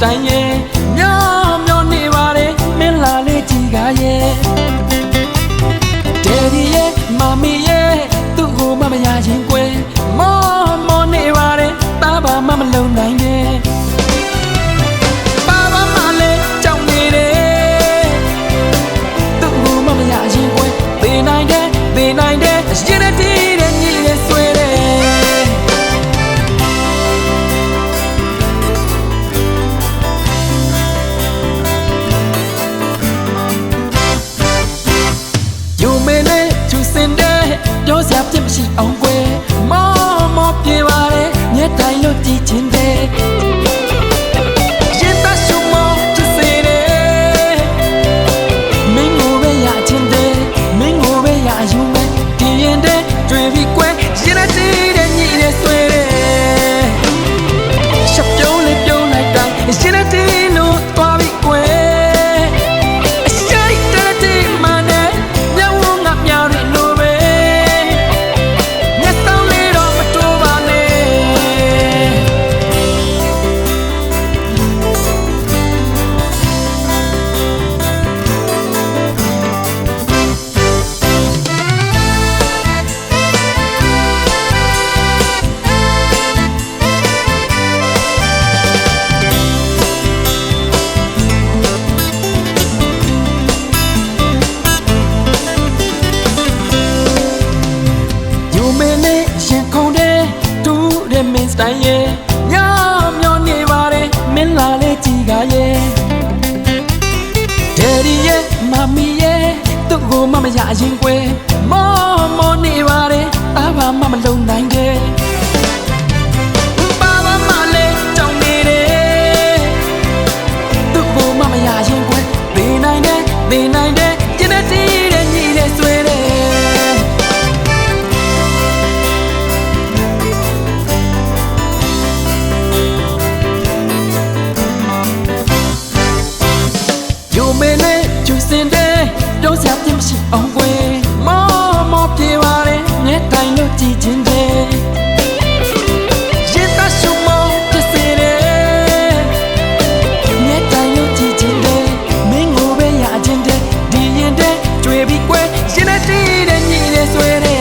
တိုင်းရဲ့မျောမျောနေပါတယ်မင်းလာလေးကြည်ကားရဲ့ဒေဒီရဲ့မမီရဲ့သူ့ကိုမမရချင်းကွယ်မောမောနေပါတယ်တားပါမမလုံနိုင်ရဲ့ပါပါမလေးကြောင်နေတယ်သူ့ကိုမမရချင်းကွယ်သေနိုင်တယ်သေနိုင်တယ်ရတဲ့တီးတဲ့ညီရဲ့ဆွဲတယ်ပြောစရာပြစ်မရှိအောင်ကွယ်မောမောပြေပါတယ်မျက်တိုင်လို့ကြည့်ချင်တယ်ရင်သားရှုံမောဖြစ်စေတယ်မင်းကိုပဲရချင်တယ်မင်းကိုပဲရယူမယ်ဒီရင်တဲ့တွေ့ပြီးကွယ်ရင်နဲ့တည်းတဲ့ညီနဲ့ဆွဲတယ်ရှပ်ပြုံးလေးပြုံးလိုက်တိုင်းရင်နဲ့တည်းလို့သွားပြီးကွယ်အရှိတ်တဲ့ဒီမနဲ့မျက်ဝန်းငါမြောင်လို့တိုင်းရဲ့ညမျောနေပါတယ်မင်းလာလေးကြည်ကားရဲ့ဒေဒီရဲ့မမီရဲ့သူ့ကိုမမရရင်ကွယ်မောမောနေပါတယ်တားပါမမလုံနိုင်တဲ့ပါပါမလေးကြောင်နေတယ်သူ့ကိုမမရရင်ကွယ်သေနိုင်တယ်သေနိုင်တယ်ကျင်းတဲ့တီးတဲ့ညီနဲ့ဆွဲတယ်ပြောစရာပြစ်မရှိအောင်ကွယ်မောမောပြေပါတယ်မျက်တိုင်လို့ကြည့်ချင်တယ်ရင်သားရှုံမောဖြစ်စေတယ်မျက်တိုင်လို့ကြည့်ချင်တယ်မင်းကိုပဲရချင်တယ်ဒီရင်တဲ့တွေ့ပြီးကွယ်ရင်နဲ့တည်းတဲ့ညီနဲ့ဆွဲတယ်